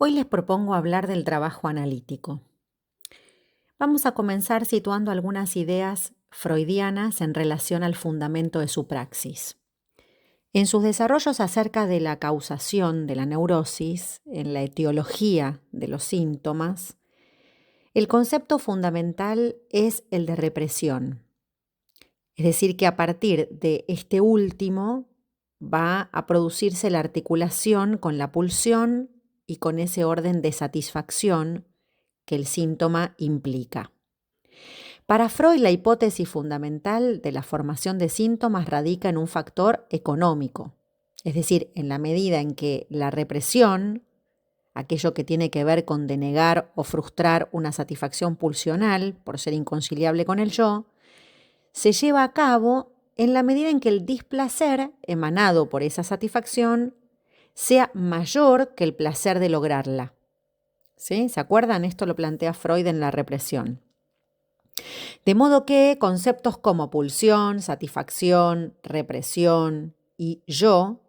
Hoy les propongo hablar del trabajo analítico. Vamos a comenzar situando algunas ideas freudianas en relación al fundamento de su praxis. En sus desarrollos acerca de la causación de la neurosis, en la etiología de los síntomas, el concepto fundamental es el de represión. Es decir, que a partir de este último va a producirse la articulación con la pulsión y con ese orden de satisfacción que el síntoma implica. Para Freud, la hipótesis fundamental de la formación de síntomas radica en un factor económico, es decir, en la medida en que la represión, aquello que tiene que ver con denegar o frustrar una satisfacción pulsional por ser inconciliable con el yo, se lleva a cabo en la medida en que el displacer emanado por esa satisfacción sea mayor que el placer de lograrla. ¿Sí? ¿Se acuerdan? Esto lo plantea Freud en La represión. De modo que conceptos como pulsión, satisfacción, represión y yo,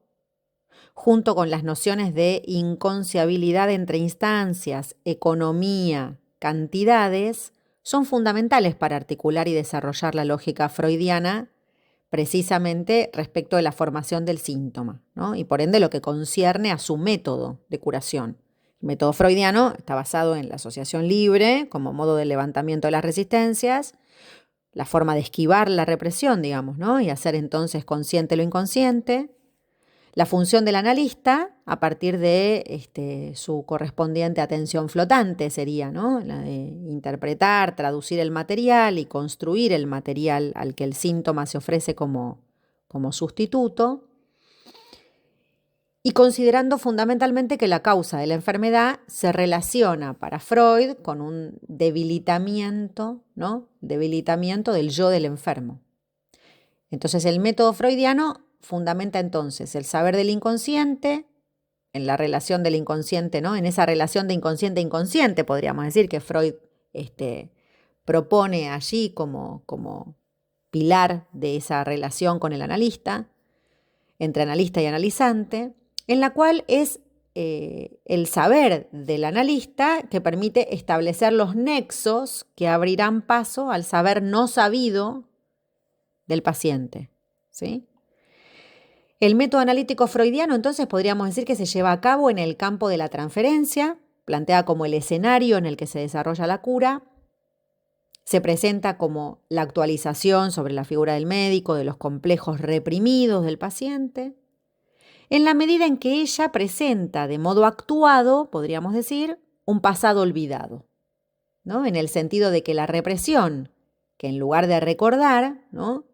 junto con las nociones de inconciabilidad entre instancias, economía, cantidades, son fundamentales para articular y desarrollar la lógica freudiana precisamente respecto de la formación del síntoma, ¿no? Y por ende lo que concierne a su método de curación. El método freudiano está basado en la asociación libre como modo de levantamiento de las resistencias, la forma de esquivar la represión, digamos, ¿no? Y hacer entonces consciente lo inconsciente. La función del analista, a partir de su correspondiente atención flotante, sería, ¿no? La de interpretar, traducir el material y construir el material al que el síntoma se ofrece como sustituto. Y considerando fundamentalmente que la causa de la enfermedad se relaciona para Freud con un debilitamiento, ¿no? Debilitamiento del yo del enfermo. Entonces el método freudiano fundamenta entonces el saber del inconsciente, en la relación del inconsciente, ¿no? En esa relación de inconsciente-inconsciente, podríamos decir, que Freud propone allí como pilar de esa relación con el analista, entre analista y analizante, en la cual es el saber del analista que permite establecer los nexos que abrirán paso al saber no sabido del paciente, ¿sí? El método analítico freudiano, entonces, podríamos decir que se lleva a cabo en el campo de la transferencia, plantea como el escenario en el que se desarrolla la cura, se presenta como la actualización sobre la figura del médico, de los complejos reprimidos del paciente, en la medida en que ella presenta de modo actuado, podríamos decir, un pasado olvidado, ¿no? En el sentido de que la represión, que en lugar de recordar, ¿no?,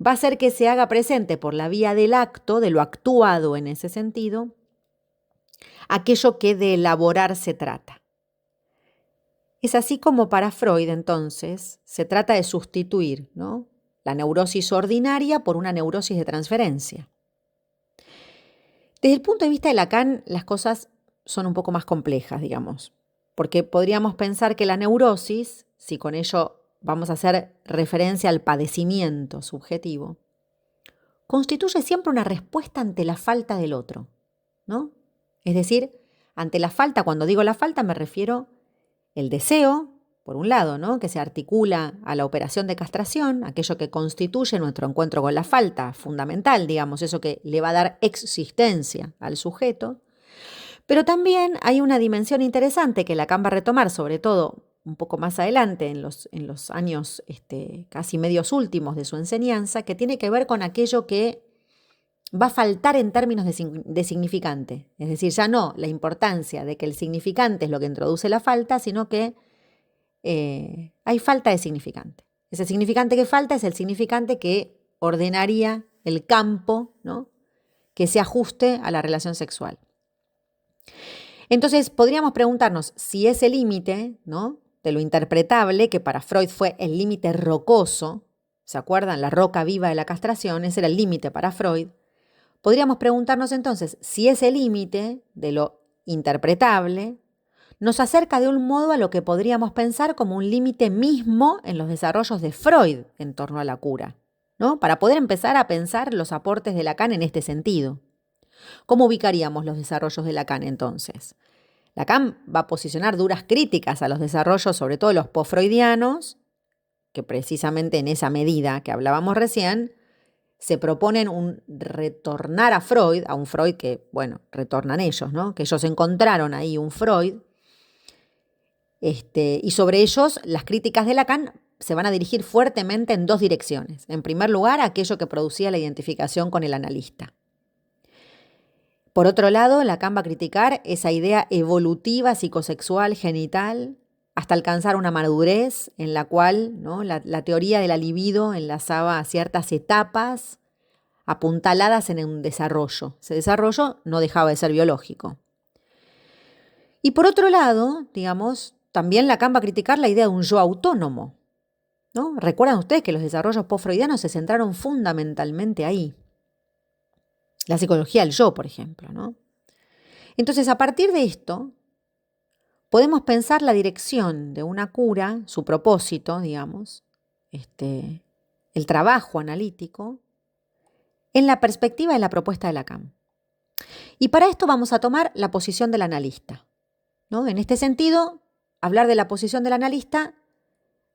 va a hacer que se haga presente por la vía del acto, de lo actuado en ese sentido, aquello que de elaborar se trata. Es así como para Freud, entonces, se trata de sustituir, ¿no?, la neurosis ordinaria por una neurosis de transferencia. Desde el punto de vista de Lacan, las cosas son un poco más complejas, digamos, porque podríamos pensar que la neurosis, si con ello vamos a hacer referencia al padecimiento subjetivo, constituye siempre una respuesta ante la falta del otro, ¿no? Es decir, ante la falta, cuando digo la falta me refiero el deseo, por un lado, ¿no?, que se articula a la operación de castración, aquello que constituye nuestro encuentro con la falta, fundamental, digamos, eso que le va a dar existencia al sujeto. Pero también hay una dimensión interesante que Lacan va a retomar, sobre todo un poco más adelante, en los años casi medios últimos de su enseñanza, que tiene que ver con aquello que va a faltar en términos de significante. Es decir, ya no la importancia de que el significante es lo que introduce la falta, sino que hay falta de significante. Ese significante que falta es el significante que ordenaría el campo, ¿no?, que se ajuste a la relación sexual. Entonces, podríamos preguntarnos si ese límite, ¿no?, de lo interpretable, que para Freud fue el límite rocoso, ¿se acuerdan? La roca viva de la castración, ese era el límite para Freud. Podríamos preguntarnos entonces si ese límite de lo interpretable nos acerca de un modo a lo que podríamos pensar como un límite mismo en los desarrollos de Freud en torno a la cura, ¿no?, para poder empezar a pensar los aportes de Lacan en este sentido. ¿Cómo ubicaríamos los desarrollos de Lacan entonces? Lacan va a posicionar duras críticas a los desarrollos, sobre todo los post-freudianos, que precisamente en esa medida que hablábamos recién, se proponen un retornar a Freud, a un Freud que, bueno, retornan ellos, ¿no? Que ellos encontraron ahí un Freud, y sobre ellos las críticas de Lacan se van a dirigir fuertemente en dos direcciones. En primer lugar, aquello que producía la identificación con el analista. Por otro lado, Lacan va a criticar esa idea evolutiva, psicosexual, genital, hasta alcanzar una madurez en la cual, ¿no?, la teoría de la libido enlazaba a ciertas etapas apuntaladas en un desarrollo. Ese desarrollo no dejaba de ser biológico. Y por otro lado, digamos, también Lacan va a criticar la idea de un yo autónomo, ¿no? Recuerdan ustedes que los desarrollos post-freudianos se centraron fundamentalmente ahí. La psicología del yo, por ejemplo, ¿no? Entonces, a partir de esto, podemos pensar la dirección de una cura, su propósito, digamos, el trabajo analítico, en la perspectiva de la propuesta de Lacan. Y para esto vamos a tomar la posición del analista, ¿no? En este sentido, hablar de la posición del analista,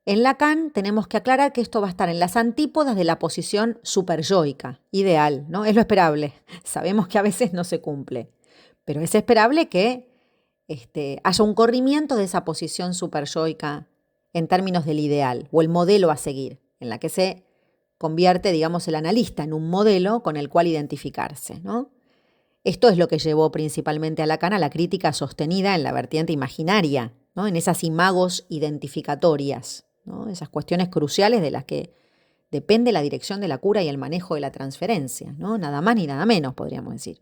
en Lacan tenemos que aclarar que esto va a estar en las antípodas de la posición superyoica, ideal, ¿no? Es lo esperable. Sabemos que a veces no se cumple, pero es esperable que haya un corrimiento de esa posición superyoica en términos del ideal o el modelo a seguir, en la que se convierte, digamos, el analista en un modelo con el cual identificarse, ¿no? Esto es lo que llevó principalmente a Lacan a la crítica sostenida en la vertiente imaginaria, ¿no? En esas imagos identificatorias, ¿no? Esas cuestiones cruciales de las que depende la dirección de la cura y el manejo de la transferencia, ¿no? Nada más ni nada menos, podríamos decir.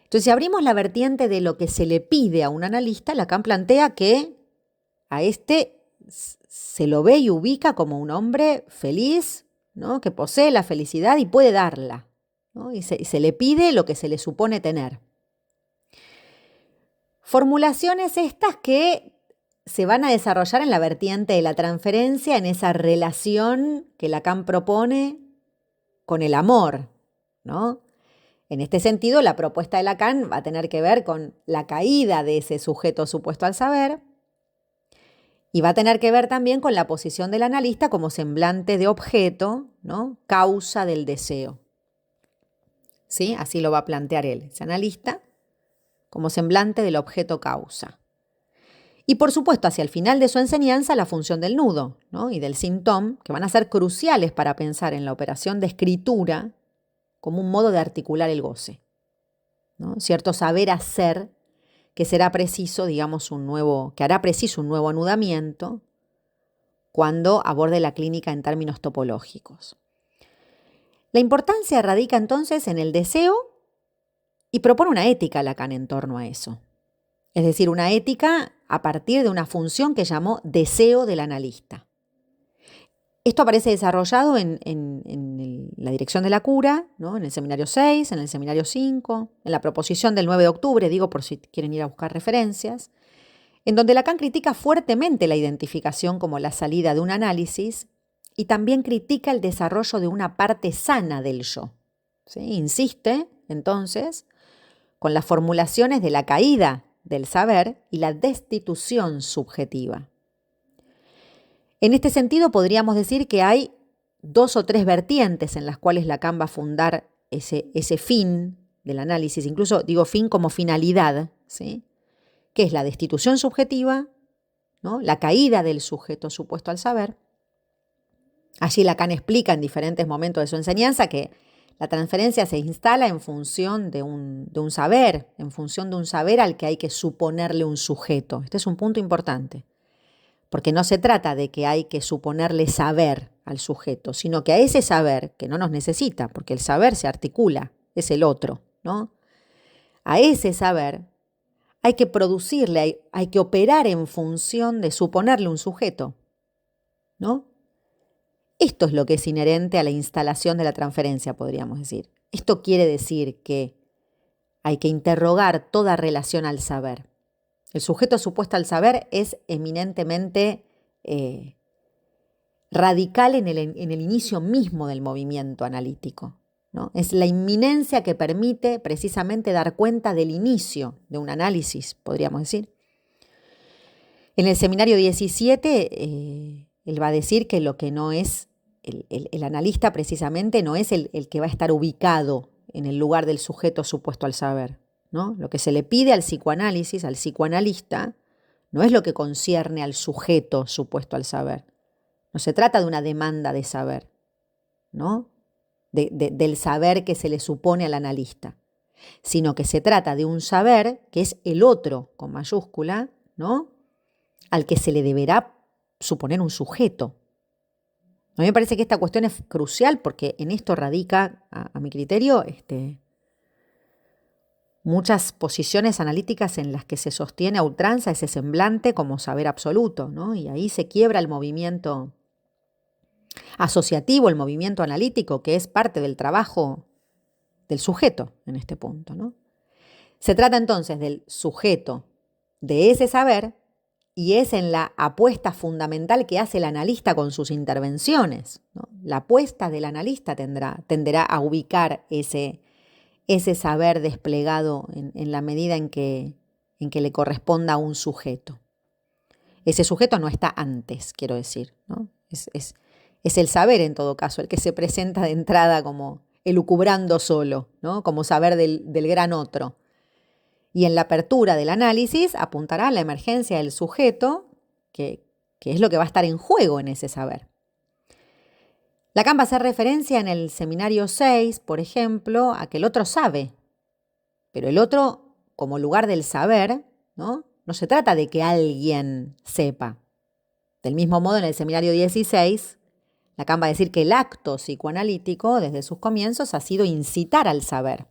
Entonces, si abrimos la vertiente de lo que se le pide a un analista, Lacan plantea que a se lo ve y ubica como un hombre feliz, ¿no?, que posee la felicidad y puede darla, ¿no? Y se le pide lo que se le supone tener. Formulaciones estas que se van a desarrollar en la vertiente de la transferencia, en esa relación que Lacan propone con el amor, ¿no? En este sentido, la propuesta de Lacan va a tener que ver con la caída de ese sujeto supuesto al saber y va a tener que ver también con la posición del analista como semblante de objeto, ¿no?, causa del deseo. ¿Sí? Así lo va a plantear él, ese analista, como semblante del objeto causa. Y por supuesto, hacia el final de su enseñanza, la función del nudo, ¿no?, y del síntoma, que van a ser cruciales para pensar en la operación de escritura como un modo de articular el goce, ¿no? Cierto saber hacer que será preciso, digamos, que hará preciso un nuevo anudamiento cuando aborde la clínica en términos topológicos. La importancia radica entonces en el deseo y propone una ética Lacan en torno a eso. Es decir, una ética a partir de una función que llamó deseo del analista. Esto aparece desarrollado en la dirección de la cura, ¿no?, en el seminario 6, en el seminario 5, en la proposición del 9 de octubre, digo por si quieren ir a buscar referencias, en donde Lacan critica fuertemente la identificación como la salida de un análisis y también critica el desarrollo de una parte sana del yo. ¿Sí? Insiste, entonces, con las formulaciones de la caída del saber y la destitución subjetiva. En este sentido, podríamos decir que hay 2 o 3 vertientes en las cuales Lacan va a fundar ese fin del análisis, incluso digo fin como finalidad, ¿sí?, que es la destitución subjetiva, ¿no?, la caída del sujeto supuesto al saber. Allí Lacan explica en diferentes momentos de su enseñanza que la transferencia se instala en función de un saber, en función de un saber al que hay que suponerle un sujeto. Este es un punto importante. Porque no se trata de que hay que suponerle saber al sujeto, sino que a ese saber, que no nos necesita, porque el saber se articula, es el otro, ¿no? A ese saber hay que producirle, hay que operar en función de suponerle un sujeto, ¿no? Esto es lo que es inherente a la instalación de la transferencia, podríamos decir. Esto quiere decir que hay que interrogar toda relación al saber. El sujeto supuesto al saber es eminentemente radical en el inicio mismo del movimiento analítico, ¿no? Es la inminencia que permite precisamente dar cuenta del inicio de un análisis, podríamos decir. En el seminario 17, él va a decir que lo que no es, el analista precisamente no es el que va a estar ubicado en el lugar del sujeto supuesto al saber, ¿no? Lo que se le pide al psicoanálisis, al psicoanalista, no es lo que concierne al sujeto supuesto al saber. No se trata de una demanda de saber, ¿no? Del saber que se le supone al analista, sino que se trata de un saber que es el otro, con mayúscula, ¿no? Al que se le deberá suponer un sujeto. A mí me parece que esta cuestión es crucial porque en esto radica, a mi criterio, muchas posiciones analíticas en las que se sostiene a ultranza ese semblante como saber absoluto, ¿no? Y ahí se quiebra el movimiento asociativo, el movimiento analítico, que es parte del trabajo del sujeto en este punto, ¿no? Se trata entonces del sujeto de ese saber y es en la apuesta fundamental que hace el analista con sus intervenciones, ¿no? La apuesta del analista tenderá a ubicar ese saber desplegado en la medida en que le corresponda a un sujeto. Ese sujeto no está antes, quiero decir, ¿no? Es el saber, en todo caso, el que se presenta de entrada como elucubrando solo, ¿no? Como saber del gran otro. Y en la apertura del análisis apuntará a la emergencia del sujeto, que es lo que va a estar en juego en ese saber. Lacan va a hacer referencia en el seminario 6, por ejemplo, a que el otro sabe, pero el otro, como lugar del saber, ¿no? No se trata de que alguien sepa. Del mismo modo, en el seminario 16, Lacan va a decir que el acto psicoanalítico, desde sus comienzos, ha sido incitar al saber.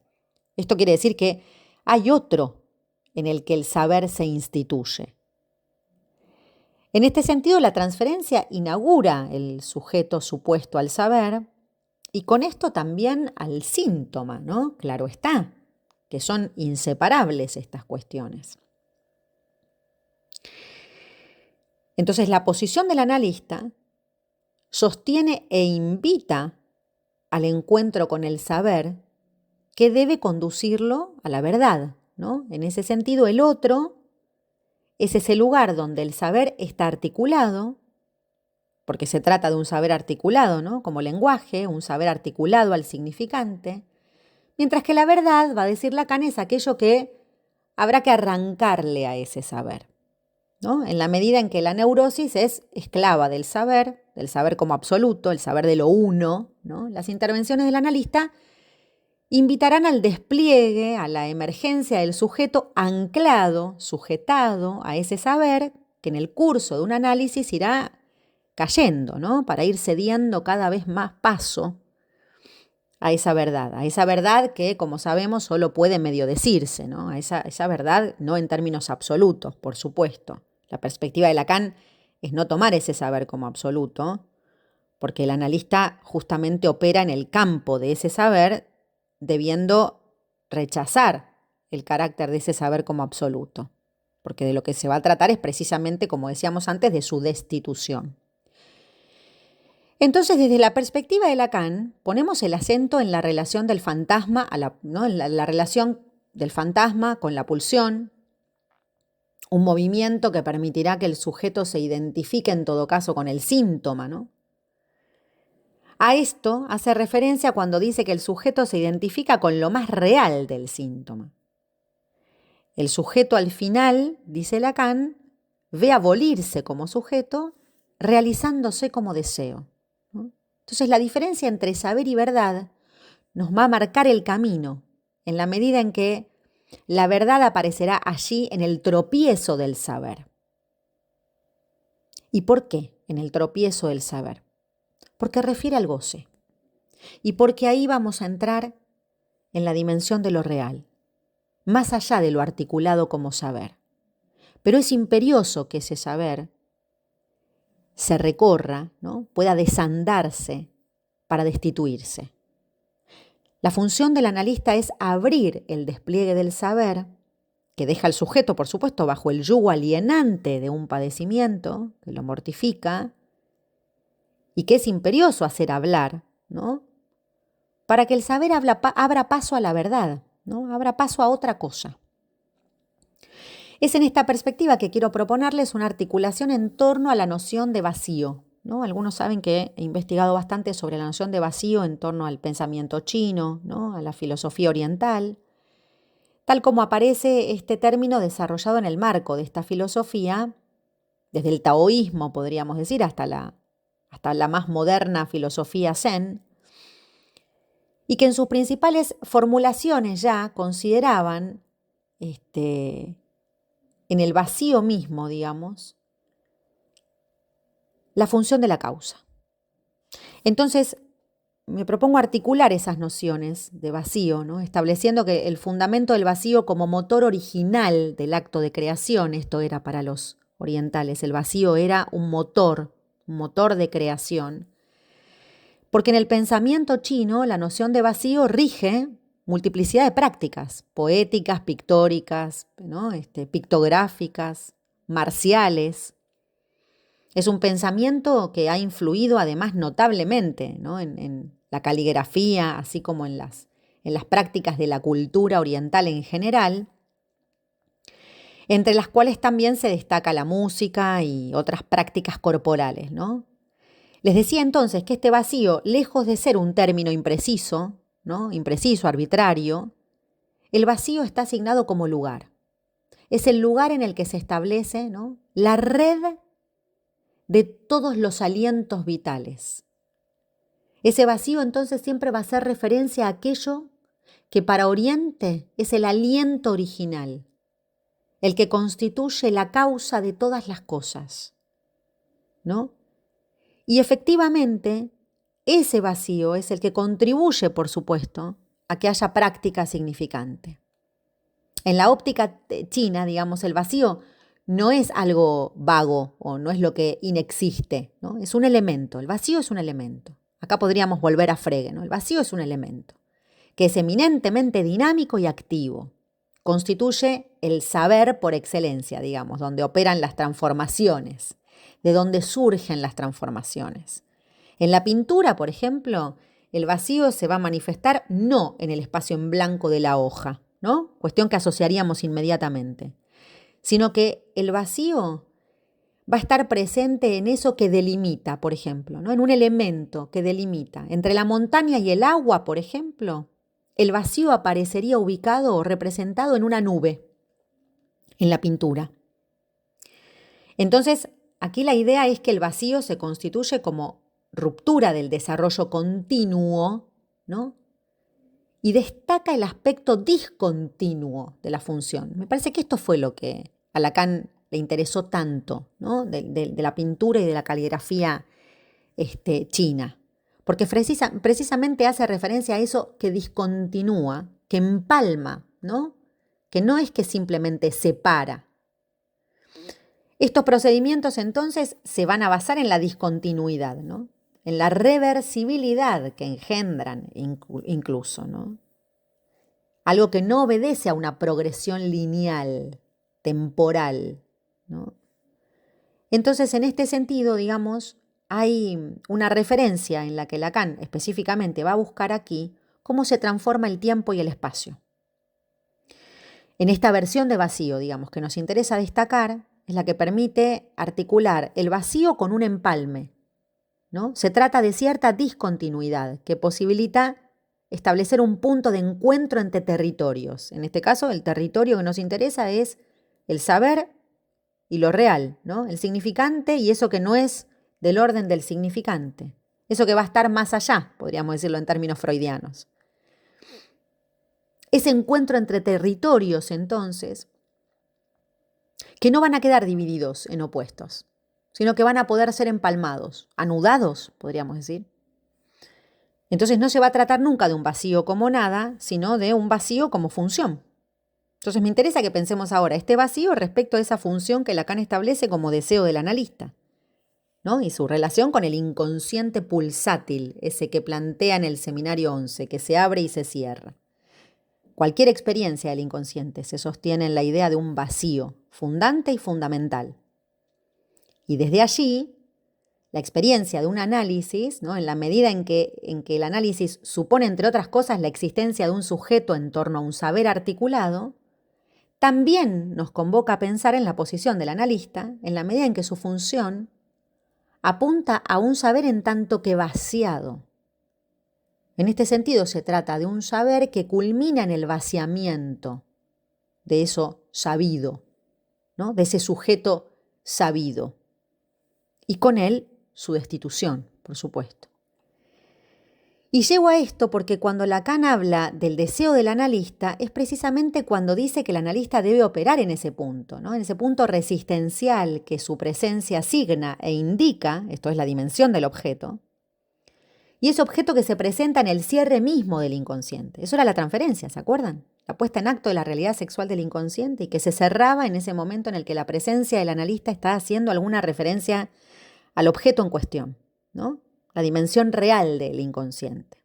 Esto quiere decir que hay otro en el que el saber se instituye. En este sentido, la transferencia inaugura el sujeto supuesto al saber y con esto también al síntoma, ¿no? Claro está, que son inseparables estas cuestiones. Entonces, la posición del analista sostiene e invita al encuentro con el saber que debe conducirlo a la verdad, ¿no? En ese sentido, el otro es ese lugar donde el saber está articulado, porque se trata de un saber articulado, ¿no? Como lenguaje, un saber articulado al significante, mientras que la verdad, va a decir Lacan, es aquello que habrá que arrancarle a ese saber, ¿no? En la medida en que la neurosis es esclava del saber como absoluto, el saber de lo uno, ¿no? Las intervenciones del analista invitarán al despliegue, a la emergencia del sujeto anclado, sujetado a ese saber que en el curso de un análisis irá cayendo, ¿no? Para ir cediendo cada vez más paso a esa verdad que, como sabemos, solo puede medio decirse, ¿no? A esa verdad no en términos absolutos, por supuesto. La perspectiva de Lacan es no tomar ese saber como absoluto, porque el analista justamente opera en el campo de ese saber, debiendo rechazar el carácter de ese saber como absoluto, porque de lo que se va a tratar es precisamente, como decíamos antes, de su destitución. Entonces, desde la perspectiva de Lacan, ponemos el acento en la relación del fantasma, ¿no? En la relación del fantasma con la pulsión, un movimiento que permitirá que el sujeto se identifique en todo caso con el síntoma, ¿no? A esto hace referencia cuando dice que el sujeto se identifica con lo más real del síntoma. El sujeto al final, dice Lacan, ve abolirse como sujeto, realizándose como deseo, ¿no? Entonces la diferencia entre saber y verdad nos va a marcar el camino, en la medida en que la verdad aparecerá allí en el tropiezo del saber. ¿Y por qué en el tropiezo del saber? Porque refiere al goce. Y porque ahí vamos a entrar en la dimensión de lo real, más allá de lo articulado como saber. Pero es imperioso que ese saber se recorra, ¿no? Pueda desandarse para destituirse. La función del analista es abrir el despliegue del saber, que deja al sujeto, por supuesto, bajo el yugo alienante de un padecimiento, que lo mortifica, y que es imperioso hacer hablar, ¿no? para que el saber abra paso a la verdad, ¿no? Abra paso a otra cosa. Es en esta perspectiva que quiero proponerles una articulación en torno a la noción de vacío, ¿no? Algunos saben que he investigado bastante sobre la noción de vacío en torno al pensamiento chino, ¿no? A la filosofía oriental. Tal como aparece este término desarrollado en el marco de esta filosofía, desde el taoísmo, podríamos decir, hasta la más moderna filosofía zen, y que en sus principales formulaciones ya consideraban en el vacío mismo, digamos, la función de la causa. Entonces, me propongo articular esas nociones de vacío, ¿no? Estableciendo que el fundamento del vacío como motor original del acto de creación, esto era para los orientales, el vacío era un motor de creación, porque en el pensamiento chino la noción de vacío rige multiplicidad de prácticas, poéticas, pictóricas, ¿no? Pictográficas, marciales. Es un pensamiento que ha influido además notablemente, ¿no? en la caligrafía, así como en las prácticas de la cultura oriental en general, entre las cuales también se destaca la música y otras prácticas corporales, ¿no? Les decía entonces que este vacío, lejos de ser un término impreciso, ¿no? Impreciso, arbitrario, el vacío está asignado como lugar. Es el lugar en el que se establece, ¿no? La red de todos los alientos vitales. Ese vacío entonces siempre va a hacer referencia a aquello que para Oriente es el aliento original, el que constituye la causa de todas las cosas, ¿no? Y efectivamente, ese vacío es el que contribuye, por supuesto, a que haya práctica significante. En la óptica china, digamos, el vacío no es algo vago o no es lo que inexiste, ¿no? Es un elemento, el vacío es un elemento. Acá podríamos volver a Frege, ¿no? El vacío es un elemento que es eminentemente dinámico y activo. Constituye el saber por excelencia, digamos, donde operan las transformaciones, de donde surgen las transformaciones. En la pintura, por ejemplo, el vacío se va a manifestar no en el espacio en blanco de la hoja, ¿no? Cuestión que asociaríamos inmediatamente, sino que el vacío va a estar presente en eso que delimita, por ejemplo, ¿no? En un elemento que delimita. Entre la montaña y el agua, por ejemplo, el vacío aparecería ubicado o representado en una nube, en la pintura. Entonces, aquí la idea es que el vacío se constituye como ruptura del desarrollo continuo, ¿no? Y destaca el aspecto discontinuo de la función. Me parece que esto fue lo que a Lacan le interesó tanto, ¿no? de la pintura y de la caligrafía china. Porque precisamente hace referencia a eso que discontinúa, que empalma, ¿no? Que no es que simplemente separa. Estos procedimientos entonces se van a basar en la discontinuidad, ¿no? En la reversibilidad que engendran incluso, ¿no? Algo que no obedece a una progresión lineal, temporal, ¿no? Entonces, en este sentido, digamos, hay una referencia en la que Lacan específicamente va a buscar aquí cómo se transforma el tiempo y el espacio. En esta versión de vacío, digamos, que nos interesa destacar, es la que permite articular el vacío con un empalme, ¿no? Se trata de cierta discontinuidad que posibilita establecer un punto de encuentro entre territorios. En este caso, el territorio que nos interesa es el saber y lo real, ¿no? El significante y eso que no es del orden del significante. Eso que va a estar más allá, podríamos decirlo en términos freudianos. Ese encuentro entre territorios, entonces, que no van a quedar divididos en opuestos, sino que van a poder ser empalmados, anudados, podríamos decir. Entonces no se va a tratar nunca de un vacío como nada, sino de un vacío como función. Entonces me interesa que pensemos ahora este vacío respecto a esa función que Lacan establece como deseo del analista, ¿no? Y su relación con el inconsciente pulsátil, ese que plantea en el seminario 11, que se abre y se cierra. Cualquier experiencia del inconsciente se sostiene en la idea de un vacío, fundante y fundamental. Y desde allí, la experiencia de un análisis, ¿no? En la medida en que el análisis supone, entre otras cosas, la existencia de un sujeto en torno a un saber articulado, también nos convoca a pensar en la posición del analista, en la medida en que su función apunta a un saber en tanto que vaciado. En este sentido, se trata de un saber que culmina en el vaciamiento de eso sabido, ¿no? De ese sujeto sabido. Y con él, su destitución, por supuesto. Y llego a esto porque cuando Lacan habla del deseo del analista, es precisamente cuando dice que el analista debe operar en ese punto, ¿no? En ese punto resistencial que su presencia asigna e indica, esto es la dimensión del objeto, y ese objeto que se presenta en el cierre mismo del inconsciente. Eso era la transferencia, ¿se acuerdan? La puesta en acto de la realidad sexual del inconsciente y que se cerraba en ese momento en el que la presencia del analista está haciendo alguna referencia al objeto en cuestión, ¿no? La dimensión real del inconsciente.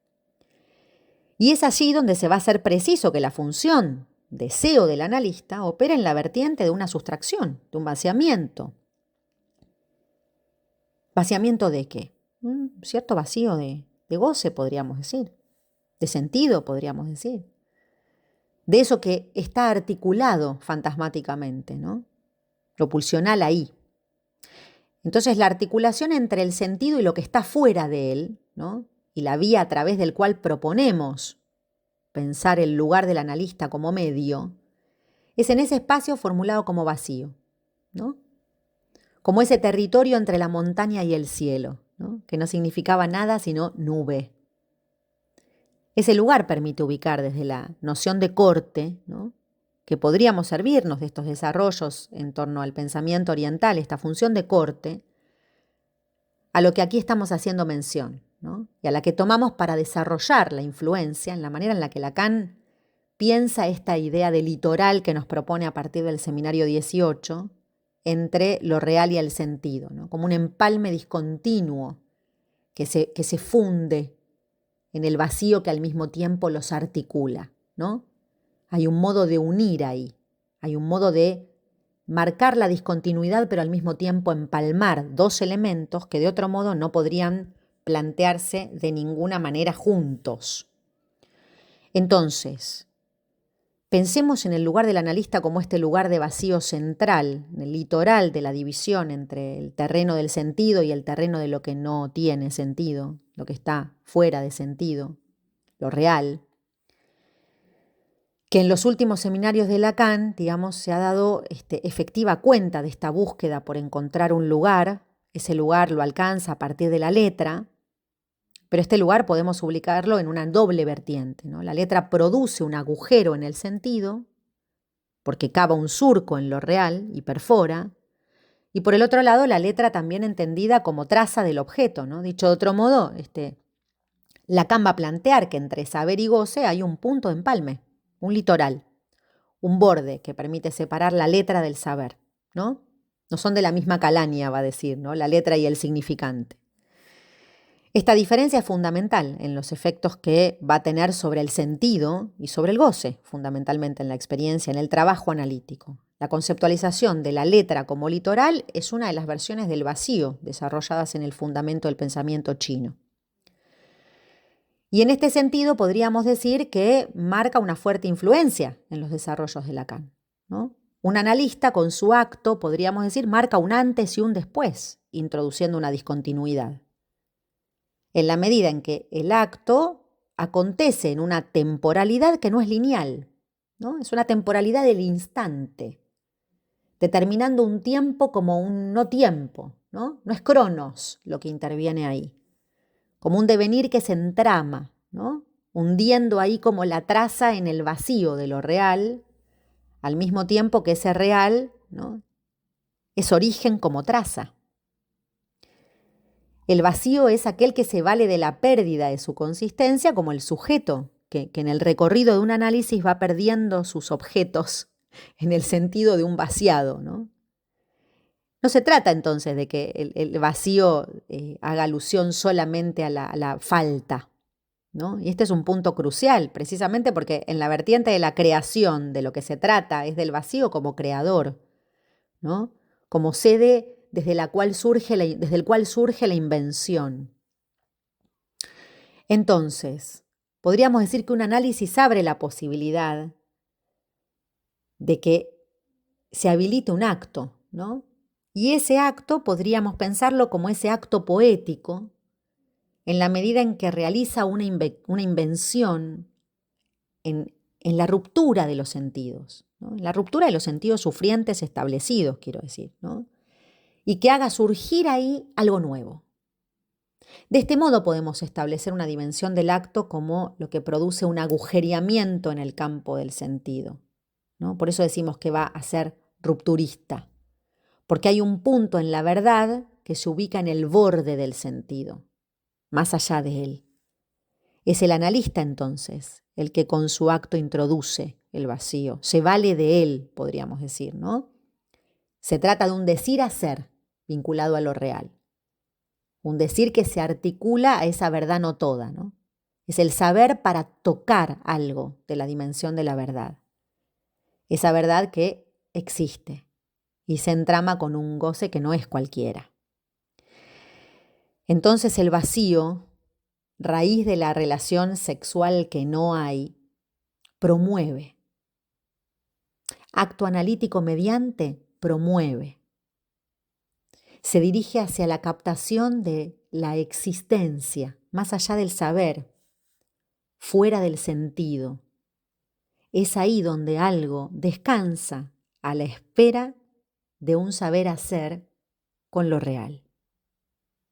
Y es allí donde se va a hacer preciso que la función deseo del analista opera en la vertiente de una sustracción, de un vaciamiento. ¿Vaciamiento de qué? Cierto vacío de goce, podríamos decir, de sentido, podríamos decir, de eso que está articulado fantasmáticamente, ¿no? Lo pulsional ahí. Entonces la articulación entre el sentido y lo que está fuera de él, ¿no? Y la vía a través del cual proponemos pensar el lugar del analista como medio, es en ese espacio formulado como vacío, ¿no? Como ese territorio entre la montaña y el cielo, ¿no? Que no significaba nada sino nube. Ese lugar permite ubicar desde la noción de corte, ¿no? Que podríamos servirnos de estos desarrollos en torno al pensamiento oriental, esta función de corte, a lo que aquí estamos haciendo mención, ¿no? Y a la que tomamos para desarrollar la influencia en la manera en la que Lacan piensa esta idea de litoral que nos propone a partir del seminario 18 entre lo real y el sentido, ¿no? Como un empalme discontinuo que se funde en el vacío que al mismo tiempo los articula, ¿no? Hay un modo de unir ahí, hay un modo de marcar la discontinuidad, pero al mismo tiempo empalmar dos elementos que de otro modo no podrían plantearse de ninguna manera juntos. Entonces, pensemos en el lugar del analista como este lugar de vacío central, en el litoral de la división entre el terreno del sentido y el terreno de lo que no tiene sentido, lo que está fuera de sentido, lo real. Que en los últimos seminarios de Lacan, digamos, se ha dado efectiva cuenta de esta búsqueda por encontrar un lugar. Ese lugar lo alcanza a partir de la letra, pero este lugar podemos ubicarlo en una doble vertiente, ¿no? La letra produce un agujero en el sentido, porque cava un surco en lo real y perfora, y por el otro lado la letra también entendida como traza del objeto, ¿no? Dicho de otro modo, Lacan va a plantear que entre saber y goce hay un punto de empalme, un litoral, un borde que permite separar la letra del saber, ¿no? No son de la misma calaña, va a decir, ¿no? La letra y el significante. Esta diferencia es fundamental en los efectos que va a tener sobre el sentido y sobre el goce, fundamentalmente en la experiencia, en el trabajo analítico. La conceptualización de la letra como litoral es una de las versiones del vacío desarrolladas en el fundamento del pensamiento chino. Y en este sentido podríamos decir que marca una fuerte influencia en los desarrollos de Lacan, ¿no? Un analista con su acto, podríamos decir, marca un antes y un después, introduciendo una discontinuidad. En la medida en que el acto acontece en una temporalidad que no es lineal, ¿no? Es una temporalidad del instante, determinando un tiempo como un no tiempo, ¿no? No es cronos lo que interviene ahí, como un devenir que se entrama, ¿no? Hundiendo ahí como la traza en el vacío de lo real, al mismo tiempo que ese real, ¿no? Es origen como traza. El vacío es aquel que se vale de la pérdida de su consistencia como el sujeto, que en el recorrido de un análisis va perdiendo sus objetos en el sentido de un vaciado, ¿no? No se trata entonces de que el vacío haga alusión solamente a la falta, ¿no? Y este es un punto crucial, precisamente porque en la vertiente de la creación de lo que se trata es del vacío como creador, ¿no? Como sede desde el cual surge la invención. Entonces, podríamos decir que un análisis abre la posibilidad de que se habilite un acto, ¿no? Y ese acto podríamos pensarlo como ese acto poético, en la medida en que realiza una invención en la ruptura de los sentidos, ¿no? En la ruptura de los sentidos sufrientes establecidos, quiero decir, ¿no? Y que haga surgir ahí algo nuevo. De este modo podemos establecer una dimensión del acto como lo que produce un agujereamiento en el campo del sentido, ¿no? Por eso decimos que va a ser rupturista, porque hay un punto en la verdad que se ubica en el borde del sentido, más allá de él. Es el analista entonces el que con su acto introduce el vacío, se vale de él, podríamos decir, ¿no? Se trata de un decir-hacer vinculado a lo real. Un decir que se articula a esa verdad no toda, ¿no? Es el saber para tocar algo de la dimensión de la verdad. Esa verdad que existe y se entrama con un goce que no es cualquiera. Entonces el vacío, raíz de la relación sexual que no hay, promueve. Acto analítico mediante promueve. Se dirige hacia la captación de la existencia, más allá del saber, fuera del sentido. Es ahí donde algo descansa a la espera de un saber hacer con lo real.